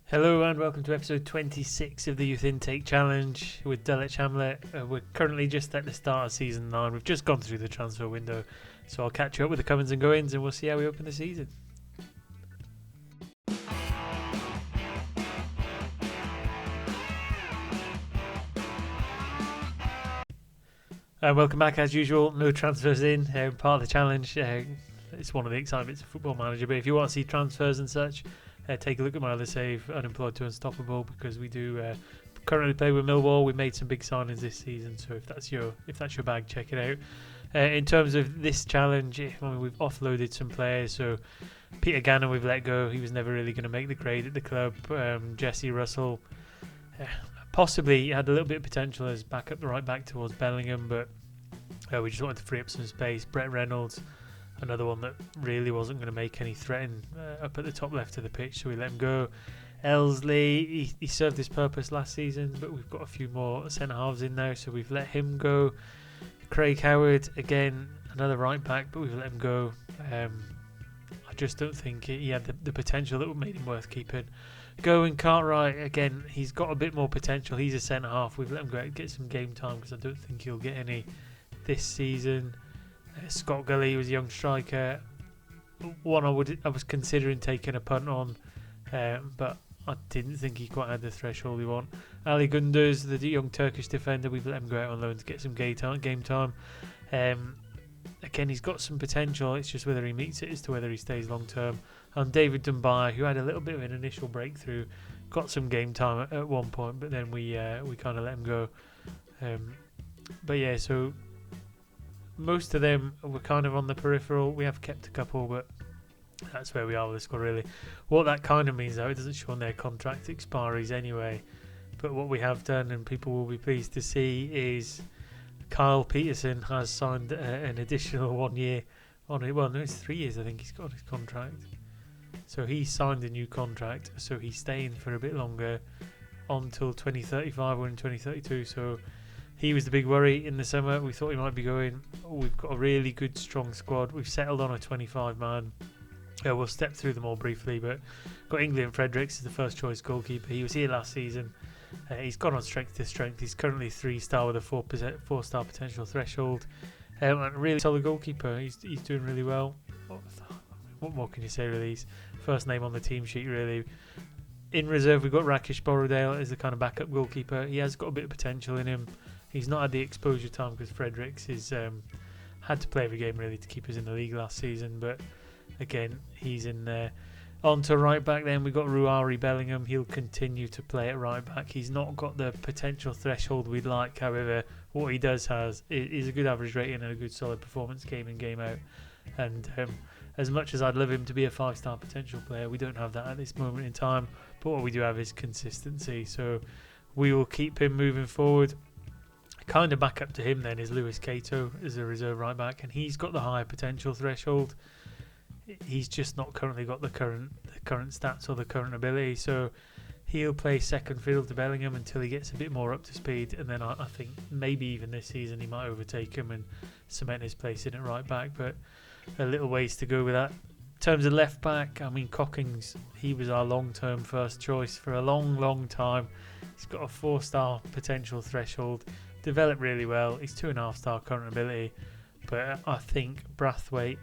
Hello and welcome to episode 26 of the Youth Intake Challenge with Dulwich Hamlet. We're currently just at the start of season 9. We've just gone through the transfer window, so I'll catch you up with the comings and goings and we'll see how we open the season. Welcome back as usual. No transfers in, part of the challenge. It's one of the excitements of Football Manager, but if you want to see transfers and such, take a look at my other save, Unemployed to Unstoppable, because we do currently play with Millwall. We made some big signings this season, so if that's your bag, check it out. In terms of this challenge, we've offloaded some players. So Peter Gannon we've let go. He was never really going to make the grade at the club. Jesse Russell possibly had a little bit of potential as backup right back towards Bellingham, but we just wanted to free up some space. Brett Reynolds, another one that really wasn't going to make any threat up at the top left of the pitch, so we let him go. Elsley, he served his purpose last season, but we've got a few more centre-halves in now, so we've let him go. Craig Howard, again, another right-back, but we've let him go. I just don't think he had the potential that would make him worth keeping. Going Cartwright, again, he's got a bit more potential. He's a centre-half. We've let him go out and get some game time because I don't think he'll get any this season. Scott Gully was a young striker. One I was considering taking a punt on, but I didn't think he quite had the threshold we want. Ali Gunduz, the young Turkish defender, we've let him go out on loan to get some game time. Again, he's got some potential. It's just whether he meets it as to whether he stays long term. And David Dunbar, who had a little bit of an initial breakthrough, got some game time at one point, but then we kind of let him go. But yeah, so most of them were kind of on the peripheral. We have kept a couple, but that's where we are with the squad, really. What that kind of means, though, it doesn't show on their contract expiries anyway. But what we have done, and people will be pleased to see, is Kyle Peterson has signed an additional 1 year on it. Well, no, it's 3 years, I think he's got his contract. So he signed a new contract, so he's staying for a bit longer until 2035 or in 2032. So he was the big worry in the summer. We thought he might be going. We've got a really good, strong squad. We've settled on a 25-man. We'll step through them all briefly, but got England Fredericks as the first choice goalkeeper. He was here last season. He's gone on strength to strength. He's currently 3-star with a 4-star potential threshold. And a really solid goalkeeper. He's doing really well. What more can you say, really? He's first name on the team sheet, really. In reserve, we've got Rakesh Borrowdale as the kind of backup goalkeeper. He has got a bit of potential in him. He's not had the exposure time because Fredericks is had to play every game really to keep us in the league last season. But again, he's in there. On to right back then, we've got Ruari Bellingham. He'll continue to play at right back. He's not got the potential threshold we'd like. However, what he does has is a good average rating and a good solid performance game in, game out. And as much as I'd love him to be a 5-star potential player, we don't have that at this moment in time. But what we do have is consistency. So we will keep him moving forward. Kind of back up to him then is Lewis Cato as a reserve right back, and he's got the higher potential threshold. He's just not currently got the current stats or the current ability, so he'll play second fiddle to Bellingham until he gets a bit more up to speed, and then I think maybe even this season he might overtake him and cement his place in at right back, but a little ways to go with that. In terms of left back, I mean, Cockings, he was our long-term first choice for a long time. He's got a 4-star potential threshold, developed really well. He's 2.5-star current ability, but I think Brathwaite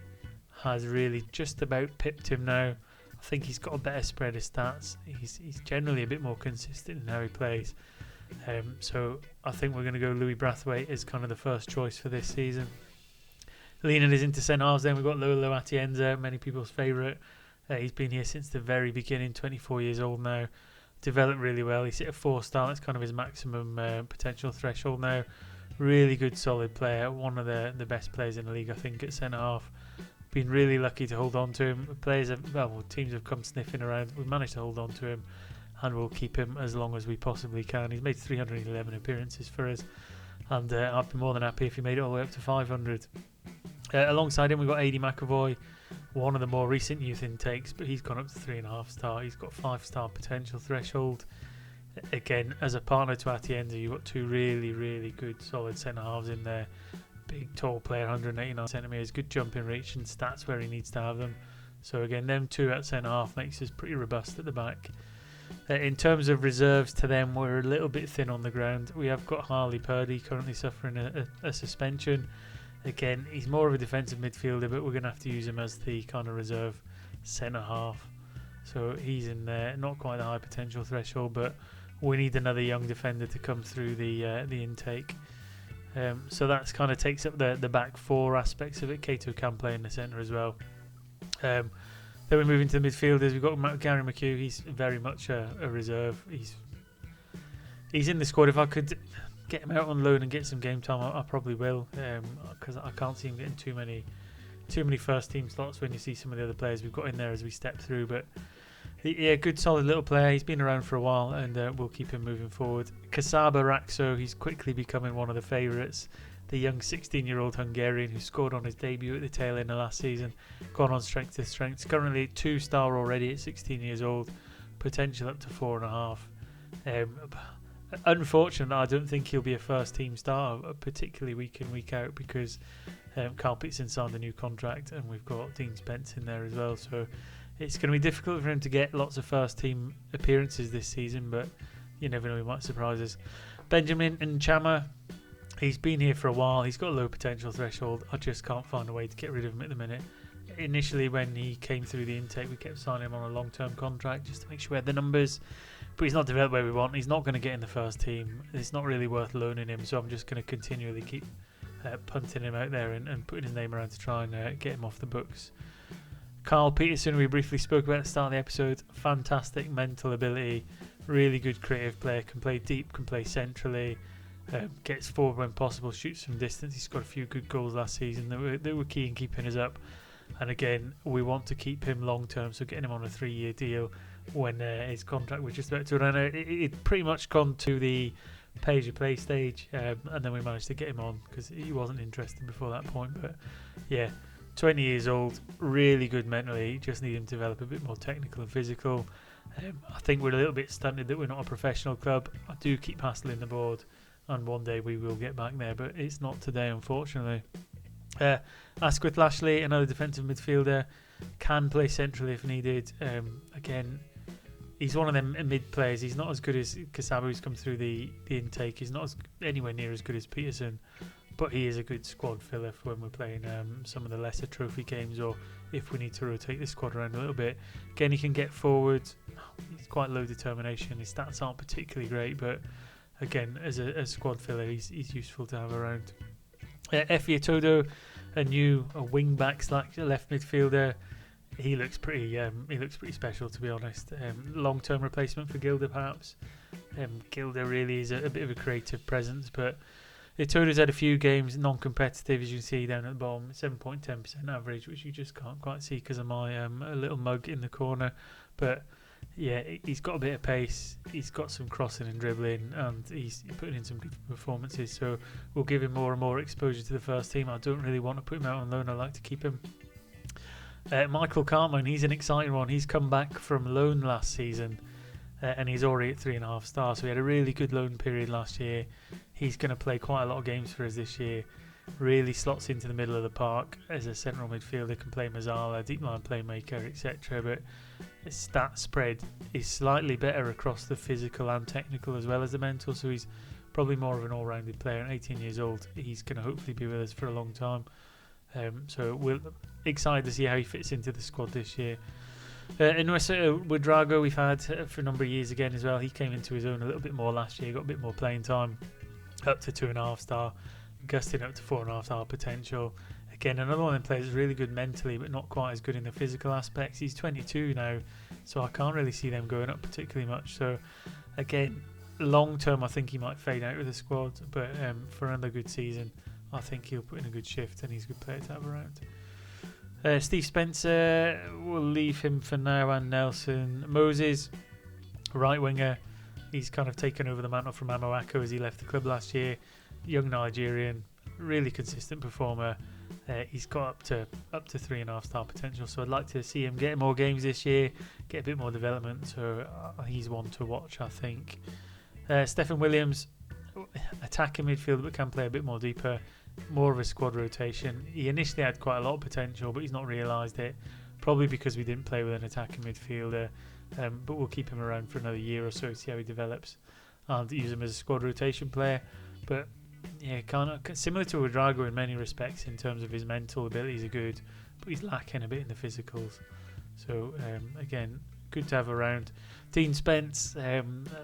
has really just about pipped him now. I think he's got a better spread of stats. He's generally a bit more consistent in how he plays. So I think we're going to go Louis Brathwaite as kind of the first choice for this season. Leaning us into centre-halves then, we've got Lolo Atienza, many people's favourite. He's been here since the very beginning, 24 years old now. Developed really well. He's hit a 4-star. That's kind of his maximum potential threshold now. Really good, solid player. One of the best players in the league, I think, at centre-half. Been really lucky to hold on to him. Teams have come sniffing around. We've managed to hold on to him, and we'll keep him as long as we possibly can. He's made 311 appearances for us, and I'd be more than happy if he made it all the way up to 500. Alongside him, we've got Adi McAvoy, one of the more recent youth intakes, but he's gone up to 3.5-star. He's got 5-star potential threshold. Again, as a partner to Atienza, you've got two really good solid centre-halves in there. Big, tall player, 189 centimetres, good jumping reach and stats where he needs to have them. So again, them two at centre-half makes us pretty robust at the back. In terms of reserves to them, we're a little bit thin on the ground. We have got Harley Purdy currently suffering a suspension. Again, he's more of a defensive midfielder, but we're going to have to use him as the kind of reserve centre half. So he's in there, not quite the high potential threshold, but we need another young defender to come through the intake. So that's kind of takes up the back four aspects of it. Kato can play in the centre as well. Then we move into the midfielders. We've got Gary McHugh. He's very much a reserve. He's in the squad. If I could get him out on loan and get some game time, I probably will, because I can't see him getting too many first team slots when you see some of the other players we've got in there as we step through. But yeah, good solid little player. He's been around for a while, and we'll keep him moving forward. Kasaba Rakso, he's quickly becoming one of the favourites. The young 16-year-old Hungarian who scored on his debut at the tail end of last season, gone on strength to strength. He's currently 2-star already at 16 years old, potential up to 4.5. Unfortunately, I don't think he'll be a first team star, particularly week in, week out, because Carl Peterson signed a new contract and we've got Dean Spence in there as well. So it's going to be difficult for him to get lots of first team appearances this season, but you never know, he might surprise us. Benjamin Nchama, he's been here for a while. He's got a low potential threshold. I just can't find a way to get rid of him at the minute. Initially, when he came through the intake, we kept signing him on a long-term contract just to make sure we had the numbers. But he's not developed where we want. He's not going to get in the first team. It's not really worth loaning him, so I'm just going to continually keep punting him out there and putting his name around to try and get him off the books. Carl Peterson, we briefly spoke about at the start of the episode. Fantastic mental ability, really good creative player, can play deep, can play centrally, gets forward when possible, shoots from distance. He's scored a few good goals last season that were key in keeping us up. And again, we want to keep him long term, so getting him on a 3-year deal when his contract was just about to run out. It pretty much gone to the pay-to-play stage, and then we managed to get him on because he wasn't interested before that point. But yeah, 20 years old, really good mentally, just need him to develop a bit more technical and physical. I think we're a little bit stunted that we're not a professional club. I do keep hassling the board, and one day we will get back there, but it's not today, unfortunately. Asquith Lashley, another defensive midfielder, can play centrally if needed. Again, he's one of them mid players. He's not as good as Kasaba, who's come through the intake. He's not anywhere near as good as Peterson, but he is a good squad filler for when we're playing some of the lesser trophy games, or if we need to rotate the squad around a little bit. Again, he can get forward. He's quite low determination. His stats aren't particularly great, but again, as a squad filler, he's useful to have around. Effie Atodo, a new wing back / left midfielder. He looks pretty special, to be honest. Long-term replacement for Gilder, perhaps. Gilder really is a bit of a creative presence, but Atodo's had a few games non-competitive, as you can see down at the bottom, 7.10% average, which you just can't quite see because of my a little mug in the corner. But yeah, he's got a bit of pace, he's got some crossing and dribbling, and he's putting in some good performances, so we'll give him more and more exposure to the first team. I don't really want to put him out on loan, I like to keep him. Michael Cartman, he's an exciting one. He's come back from loan last season, and he's already at 3.5 stars, so he had a really good loan period last year. He's going to play quite a lot of games for us this year. Really slots into the middle of the park as a central midfielder, can play Mazzala, deep line playmaker, etc. But his stat spread is slightly better across the physical and technical as well as the mental, so he's probably more of an all-rounded player. And 18 years old, he's going to hopefully be with us for a long time. So we're excited to see how he fits into the squad this year. Inuesa Ouedraogo, we've had for a number of years again as well. He came into his own a little bit more last year, got a bit more playing time, up to 2.5 star, gusting up to 4.5 star potential. Again, another one of them players really good mentally, but not quite as good in the physical aspects. He's 22 now, so I can't really see them going up particularly much. So again, long term, I think he might fade out of the squad, but for another good season, I think he'll put in a good shift, and he's a good player to have around. Steve Spencer, we'll leave him for now, and Nelson Moses, right winger. He's kind of taken over the mantle from Amoako as he left the club last year. Young Nigerian, really consistent performer. He's got up to 3.5 star potential, so I'd like to see him get more games this year, get a bit more development. So he's one to watch, I think. Stephen Williams, attacking midfielder, but can play a bit more deeper, more of a squad rotation. He initially had quite a lot of potential, but he's not realised it, probably because we didn't play with an attacking midfielder. but we'll keep him around for another year or so, see how he develops, and use him as a squad rotation player. But yeah, kind of similar to Ouedraogo in many respects in terms of his mental abilities are good, but he's lacking a bit in the physicals. So again, good to have around. Dean Spence,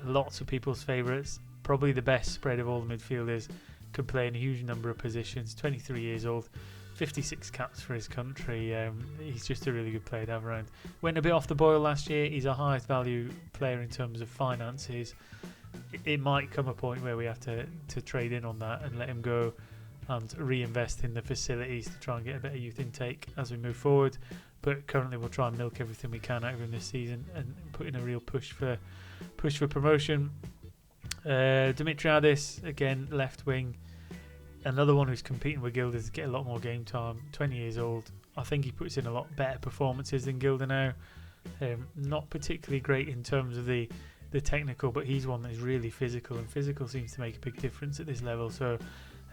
lots of people's favourites, probably the best spread of all the midfielders, can play in a huge number of positions, 23 years old, 56 caps for his country. He's just a really good player to have around. Went a bit off the boil last year. He's our highest value player in terms of finances. It might come a point where we have to trade in on that and let him go and reinvest in the facilities to try and get a better youth intake as we move forward. But currently we'll try and milk everything we can out of him this season and put in a real push for promotion. Dimitriadis, again, left wing, another one who's competing with Gilder to get a lot more game time. 20 years old. I think he puts in a lot better performances than Gilder now. Not particularly great in terms of the technical, but he's one that is really physical, and physical seems to make a big difference at this level. So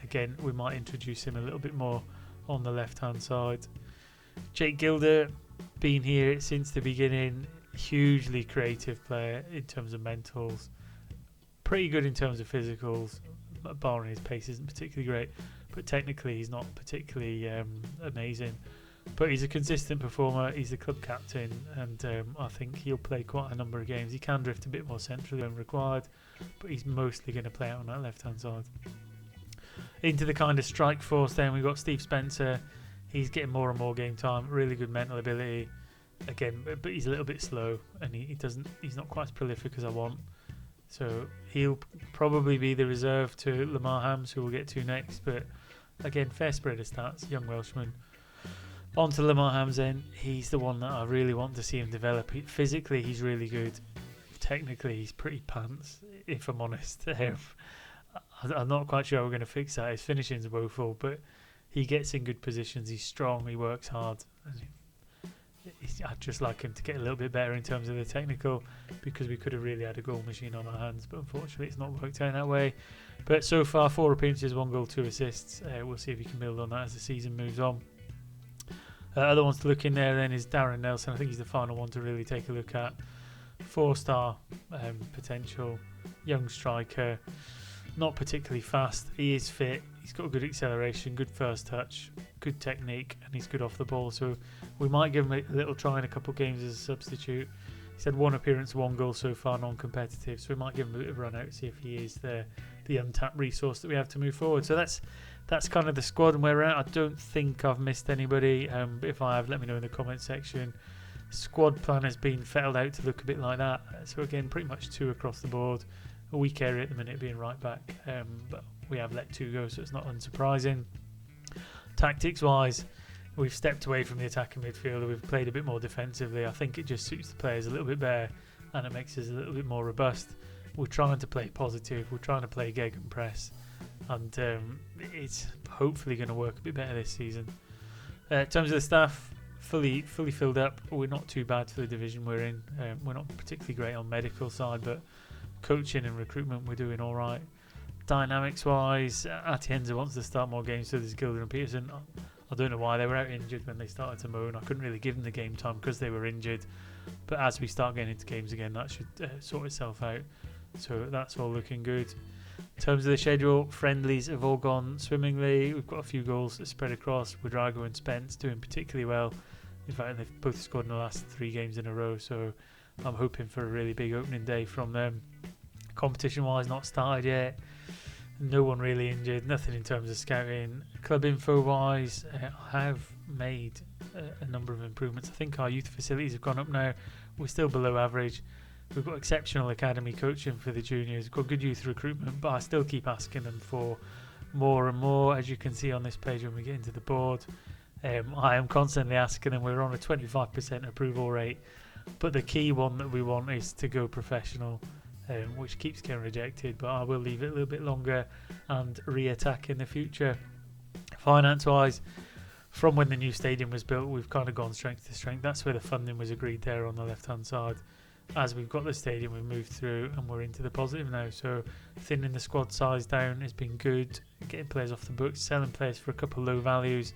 again, we might introduce him a little bit more on the left hand side. Jake Gilder, been here since the beginning, hugely creative player in terms of mentals, pretty good in terms of physicals, barring his pace isn't particularly great, but technically he's not particularly amazing. But he's a consistent performer, he's the club captain, and I think he'll play quite a number of games. He can drift a bit more centrally when required, but he's mostly going to play out on that left hand side. Into the kind of strike force then, we've got Steve Spencer. He's getting more and more game time, really good mental ability. Again, but he's a little bit slow, and he's not quite as prolific as I want. So he'll probably be the reserve to Lamar Hams, who we'll get to next. But again, fair spread of stats, young Welshman. On to Lamar Hams then. He's the one that I really want to see him develop. Physically, he's really good. Technically, he's pretty pants, if I'm honest. I'm not quite sure how we're going to fix that. His finishing's woeful, but he gets in good positions. He's strong. He works hard. I'd just like him to get a little bit better in terms of the technical, because we could have really had a goal machine on our hands, but unfortunately it's not worked out that way. But so far, 4 appearances, 1 goal, 2 assists. We'll see if he can build on that as the season moves on. Other ones to look in there then is Darren Nelson. I think he's the final one to really take a look at. 4-star potential, young striker, not particularly fast. He is fit. He's got good acceleration, good first touch, good technique, and he's good off the ball. So we might give him a little try in a couple of games as a substitute. He's had 1 appearance, 1 goal so far, non-competitive. So we might give him a bit of a run out, see if he is the untapped resource that we have to move forward. So that's kind of the squad and where we're at. I don't think I've missed anybody. But if I have, let me know in the comment section. Squad plan has been fettled out to look a bit like that. So again, pretty much 2 across the board. A weak area at the minute being right back, but we have let 2 go, so it's not unsurprising. Tactics wise, we've stepped away from the attacking midfielder. We've played a bit more defensively. I think it just suits the players a little bit better, and it makes us a little bit more robust. We're trying to play positive. We're trying to play gegenpress, and it's hopefully going to work a bit better this season. In terms of the staff, fully filled up. We're not too bad for the division we're in. We're not particularly great on medical side, but coaching and recruitment, we're doing all right. Dynamics wise, Atienza wants to start more games, so there's Gilder and Peterson. I don't know why they were out injured when they started to moan. I couldn't really give them the game time because they were injured, but as we start getting into games again, that should sort itself out. So that's all looking good. In terms of the schedule, friendlies have all gone swimmingly. We've got a few goals spread across. Ouedraogo and Spence doing particularly well. In fact, they've both scored in the last 3 games in a row, so I'm hoping for a really big opening day from them. Competition-wise, not started yet. No one really injured. Nothing in terms of scouting. Club info-wise, I have made a number of improvements. I think our youth facilities have gone up now. We're still below average. We've got exceptional academy coaching for the juniors. We've got good youth recruitment, but I still keep asking them for more and more. As you can see on this page when we get into the board, I am constantly asking them. We're on a 25% approval rate, but the key one that we want is to go professional, which keeps getting rejected, but I will leave it a little bit longer and re-attack in the future. Finance-wise, from when the new stadium was built, we've kind of gone strength to strength. That's where the funding was agreed there on the left-hand side. As we've got the stadium, we've moved through and we're into the positive now. So thinning the squad size down has been good, getting players off the books, selling players for a couple of low values.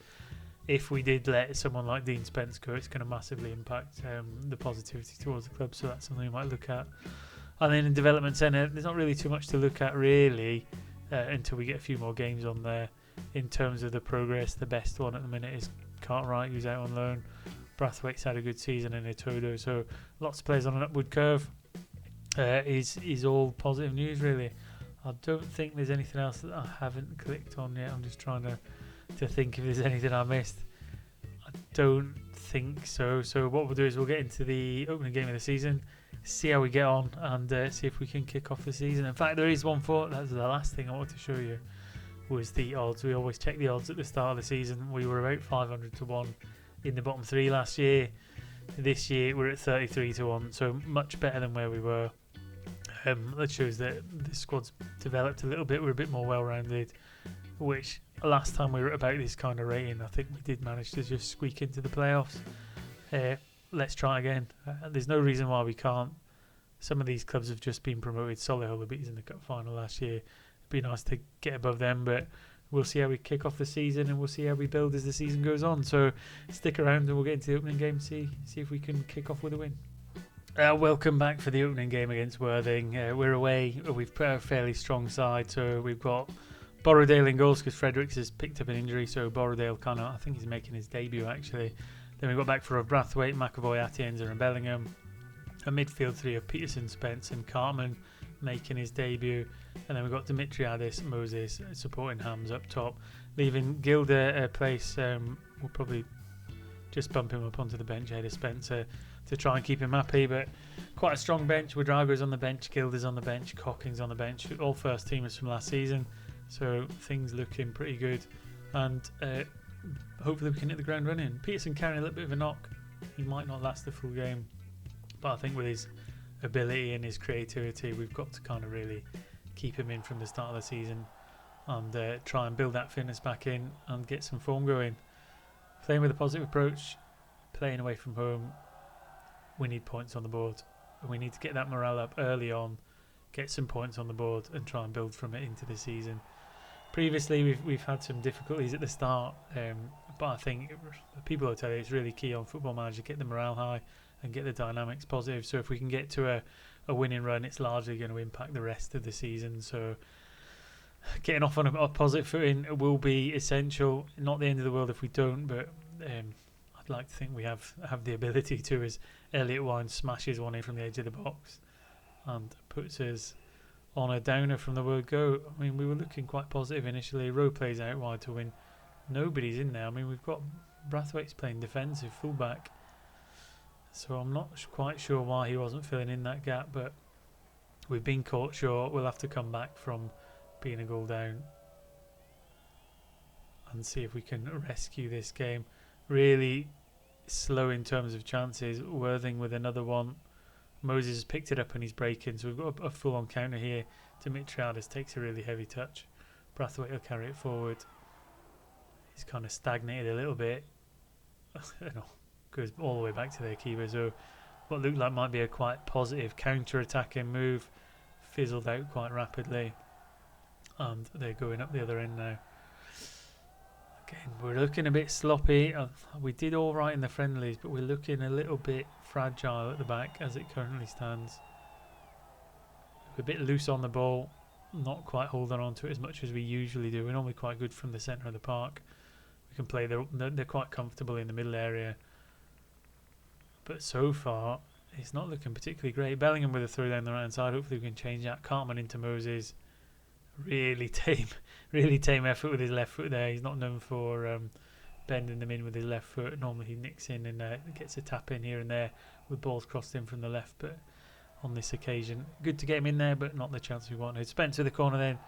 if we did let someone like Dean Spence go, it's going to massively impact the positivity towards the club. So that's something we might look at. And then in development centre, there's not really too much to look at really until we get a few more games on there. In terms of the progress, the best one at the minute is Cartwright, who's out on loan. Brathwaite's had a good season in Etodo, so lots of players on an upward curve. Is all positive news really. I don't think there's anything else that I haven't clicked on yet. I'm just trying to think if there's anything I missed. I don't think so. So what we'll do is we'll get into the opening game of the season, see how we get on, and see if we can kick off the season. In fact, there is one thought. That's the last thing I wanted to show you, was the odds. We always check the odds at the start of the season. We were about 500 to 1 in the bottom three last year. This year we're at 33 to 1, so much better than where we were. That shows that the squad's developed a little bit. We're a bit more well-rounded, which last time we were at about this kind of rating, I think we did manage to just squeak into the playoffs. Let's try again. There's no reason why we can't. Some of these clubs have just been promoted. Solihull beat us in the cup final last year. It'd be nice to get above them, but we'll see how we kick off the season, and we'll see how we build as the season goes on. So stick around and we'll get into the opening game, see if we can kick off with a win. Welcome back for the opening game against Worthing. We're away. We've put a fairly strong side, so we've got Borrowdale in goals because Fredericks has picked up an injury, so Borrowdale I think he's making his debut actually. Then we've got back for Brathwaite, McAvoy, Atienza and Bellingham. A midfield three of Peterson, Spence and Cartman making his debut. And then we've got Dimitriadis, Moses supporting Hams up top. Leaving Gilder a place, we'll probably just bump him up onto the bench ahead of Spencer to try and keep him happy, but quite a strong bench. Wadrago's on the bench, Gilder's on the bench, Cocking's on the bench, all first teamers from last season, so things looking pretty good, and hopefully we can hit the ground running. Peterson carrying a little bit of a knock. He might not last the full game, but I think with his ability and his creativity, we've got to kind of really keep him in from the start of the season and try and build that fitness back in and get some form going. Playing with a positive approach, playing away from home, we need points on the board, and we need to get that morale up early on, get some points on the board and try and build from it into the season. Previously we've had some difficulties at the start, but I think people will tell you it's really key on Football Manager, get the morale high and get the dynamics positive. So if we can get to a winning run, it's largely going to impact the rest of the season. So getting off on a positive footing will be essential. Not the end of the world if we don't, but I'd like to think we have the ability to, as Elliot Wine smashes one in from the edge of the box and puts us on a downer from the word go. I mean, we were looking quite positive initially. Rowe plays out wide to win. Nobody's in there. I mean, we've got Brathwaite's playing defensive fullback, so I'm not quite sure why he wasn't filling in that gap, but we've been caught short. We'll have to come back from being a goal down and see if we can rescue this game. Really slow in terms of chances. Worthing with another one. Moses has picked it up and he's breaking, so we've got a full-on counter here. Dimitriadis takes a really heavy touch. Brathwaite will carry it forward. He's kind of stagnated a little bit. Goes all the way back to their keeper. So what looked like might be a quite positive counter-attacking move fizzled out quite rapidly, and they're going up the other end now. Again, we're looking a bit sloppy. We did all right in the friendlies, but we're looking a little bit fragile at the back as it currently stands. We're a bit loose on the ball, not quite holding on to it as much as we usually do. We're normally quite good from the centre of the park. We can play, they're quite comfortable in the middle area. But so far, it's not looking particularly great. Bellingham with a throw down the right hand side. Hopefully we can change that. Cartman into Moses. Really tame effort with his left foot there. He's not known for bending them in with his left foot. Normally he nicks in and gets a tap in here and there with balls crossed in from the left, but on this occasion, good to get him in there, but not the chance we wanted. Spence to the corner then.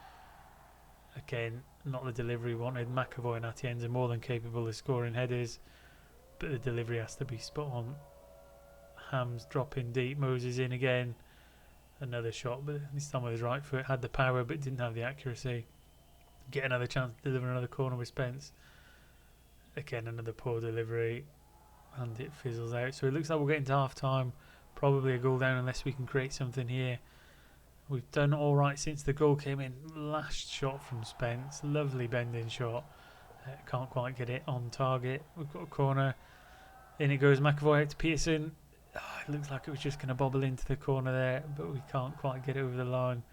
Again, not the delivery we wanted. McAvoy and Atienza are more than capable of scoring headers, but the delivery has to be spot on. Hams dropping deep. Moses in again. Another shot, but this time with his right foot. Had the power, but didn't have the accuracy. Get another chance to deliver another corner with Spence. Again, another poor delivery, and it fizzles out. So it looks like we'll get into half time. Probably a goal down unless we can create something here. We've done all right since the goal came in. Last shot from Spence. Lovely bending shot. Can't quite get it on target. We've got a corner. In it goes McAvoy out to Peterson. It looks like it was just going to bobble into the corner there, but we can't quite get it over the line.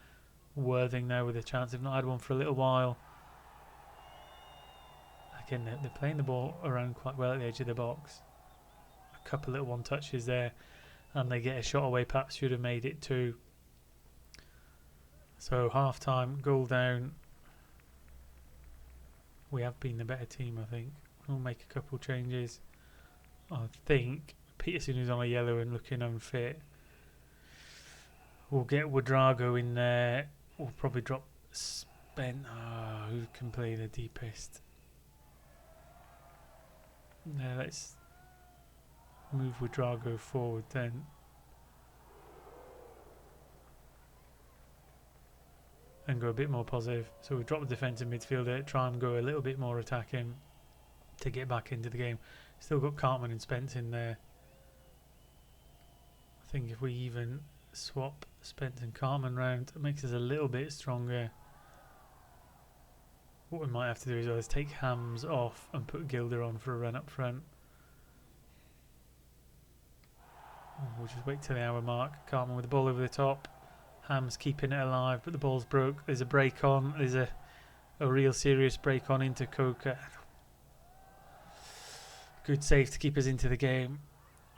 Worthing now with a chance. They've not had one for a little while. Again, they're playing the ball around quite well at the edge of the box. A couple little one touches there, and they get a shot away. Perhaps should have made it 2. So half time, goal down. We have been the better team, I think. We'll make a couple changes. I think Peterson, who's on a yellow and looking unfit. We'll get Ouedraogo in there. We'll probably drop who can play the deepest? No, let's move Ouedraogo forward then. And go a bit more positive. So we drop the defensive midfielder, try and go a little bit more attacking to get back into the game. Still got Cartman and Spence in there. I think if we even swap Spence and Cartman round, it makes us a little bit stronger. What we might have to do as well is take Hams off and put Gilder on for a run up front. We'll just wait till the hour mark. Cartman with the ball over the top. Hams keeping it alive, but the ball's broke. There's a break on. There's a real serious break on into Coca. Good save to keep us into the game.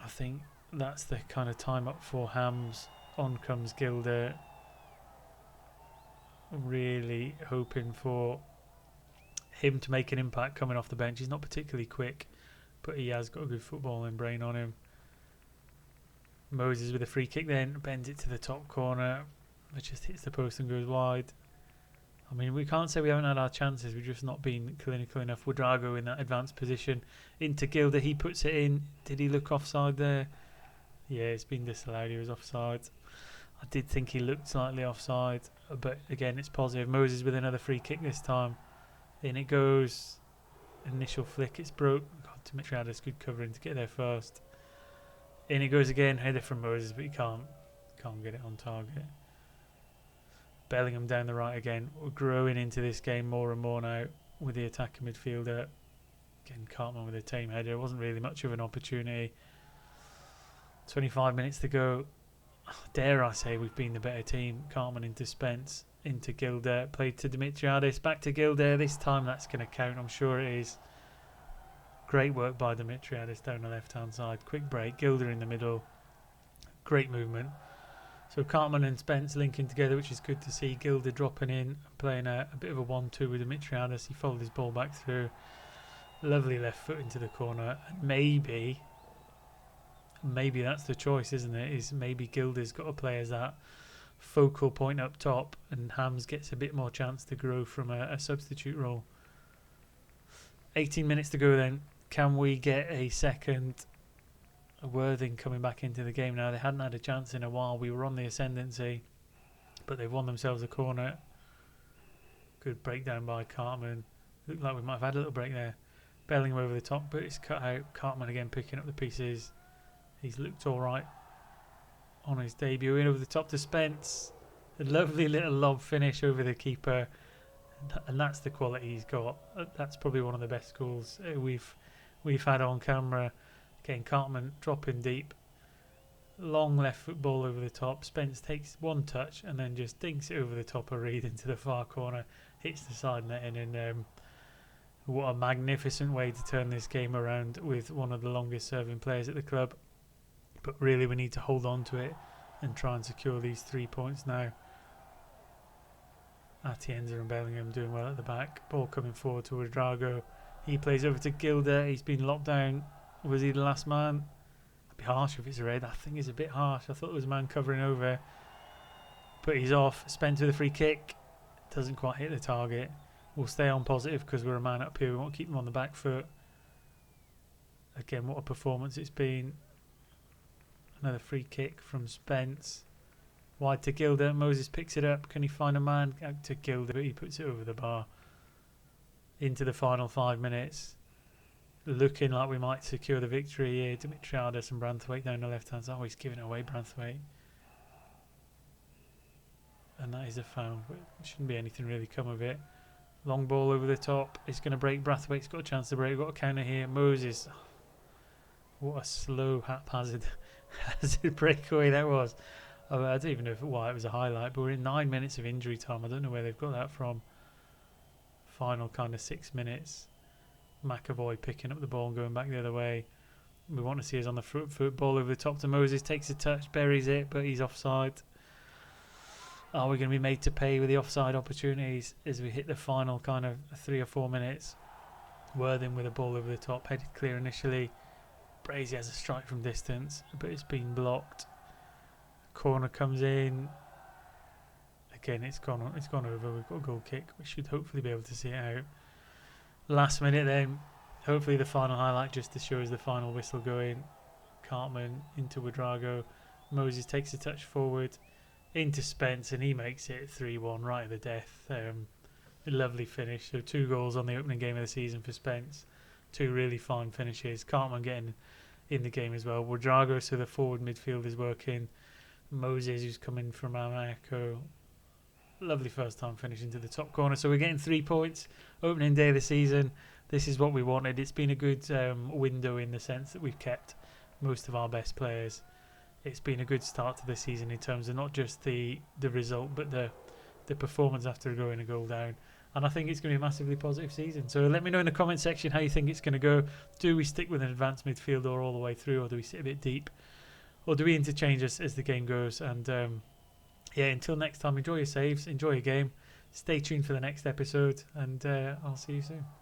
I think that's the kind of time up for Hams. On comes Gilder. Really hoping for him to make an impact coming off the bench. He's not particularly quick, but he has got a good footballing brain on him. Moses with a free kick then, bends it to the top corner. It just hits the post and goes wide. I mean, we can't say we haven't had our chances. We've just not been clinical enough. Ouedraogo in that advanced position. Into Gilder, he puts it in. Did he look offside there? Yeah, it's been disallowed. He was offside. I did think he looked slightly offside, but again, it's positive. Moses with another free kick this time. In it goes. Initial flick, it's broke. God, Dimitriadis good covering to get there first. In it goes again. Header from Moses, but he can't get it on target. Bellingham down the right again. We're growing into this game more and more now with the attacking midfielder. Again, Cartman with a tame header. It wasn't really much of an opportunity. 25 minutes to go. Dare I say we've been the better team. Cartman into Spence, into Gilder. Played to Dimitriadis. Back to Gilder. This time that's going to count. I'm sure it is. Great work by Dimitriadis down the left-hand side. Quick break. Gilder in the middle. Great movement. So Cartman and Spence linking together, which is good to see. Gilder dropping in, playing a bit of a 1-2 with Dimitriadis. He followed his ball back through. Lovely left foot into the corner. Maybe that's the choice, isn't it? Is maybe Gilder's got to play as that focal point up top, and Hams gets a bit more chance to grow from a substitute role. 18 minutes to go then. Can we get a second? Worthing coming back into the game now. They hadn't had a chance in a while. We were on the ascendancy, but they've won themselves a corner. Good breakdown by Cartman. Looked like we might have had a little break there. Bellingham over the top, but it's cut out. Cartman again picking up the pieces. He's looked alright on his debut. In over the top to Spence. A lovely little lob finish over the keeper. And that's the quality he's got. That's probably one of the best goals we've had on camera. Again, Cartman dropping deep. Long left foot ball over the top. Spence takes one touch and then just dinks it over the top of Reed into the far corner. Hits the side netting, and what a magnificent way to turn this game around with one of the longest serving players at the club. But really we need to hold on to it and try and secure these 3 points now. Atienza and Bellingham doing well at the back. Ball coming forward to Ouedraogo. He plays over to Gilder. He's been locked down. Was he the last man? It'd be harsh if it's a red. I think it's a bit harsh. I thought there was a man covering over. But he's off. Spence with a free kick. Doesn't quite hit the target. We'll stay on positive because we're a man up here. We won't keep them on the back foot. Again, what a performance it's been. Another free kick from Spence. Wide to Gilder. Moses picks it up. Can he find a man? Out to Gilder. But he puts it over the bar. Into the final 5 minutes. Looking like we might secure the victory here. Dimitriadis and Branthwaite down the left hand side. Oh, he's giving it away, Branthwaite. And that is a foul. But shouldn't be anything really come of it. Long ball over the top. It's going to break. Brathwaite's got a chance to break. Got a counter here. Moses. What a slow, haphazard breakaway that was. I don't even know why it was a highlight, but we're in 9 minutes of injury time. I don't know where they've got that from. Final kind of 6 minutes. McAvoy picking up the ball and going back the other way. We want to see us on the front foot. Ball over the top to Moses. Takes a touch, buries it, but he's offside. Are we going to be made to pay with the offside opportunities as we hit the final kind of 3 or 4 minutes? Worthing with a ball over the top, headed clear initially. Brazy has a strike from distance, but it's been blocked. Corner comes in. Again, it's gone over. We've got a goal kick. We should hopefully be able to see it out. Last minute then, hopefully the final highlight just to show us the final whistle going. Cartman into Ouedraogo. Moses takes a touch forward into Spence, and he makes it 3-1 right at the death. A lovely finish. So 2 goals on the opening game of the season for Spence. 2 really fine finishes. Cartman getting in the game as well. Ouedraogo, so the forward midfield is working. Moses, who's coming from Monaco. Lovely first time finish into the top corner. So we're getting 3 points. Opening day of the season. This is what we wanted. It's been a good window in the sense that we've kept most of our best players. It's been a good start to the season in terms of not just the result, but the performance after going a goal down. And I think it's going to be a massively positive season. So let me know in the comment section how you think it's going to go. Do we stick with an advanced midfielder all the way through, or do we sit a bit deep? Or do we interchange as the game goes? And until next time, enjoy your saves, enjoy your game. Stay tuned for the next episode, and I'll see you soon.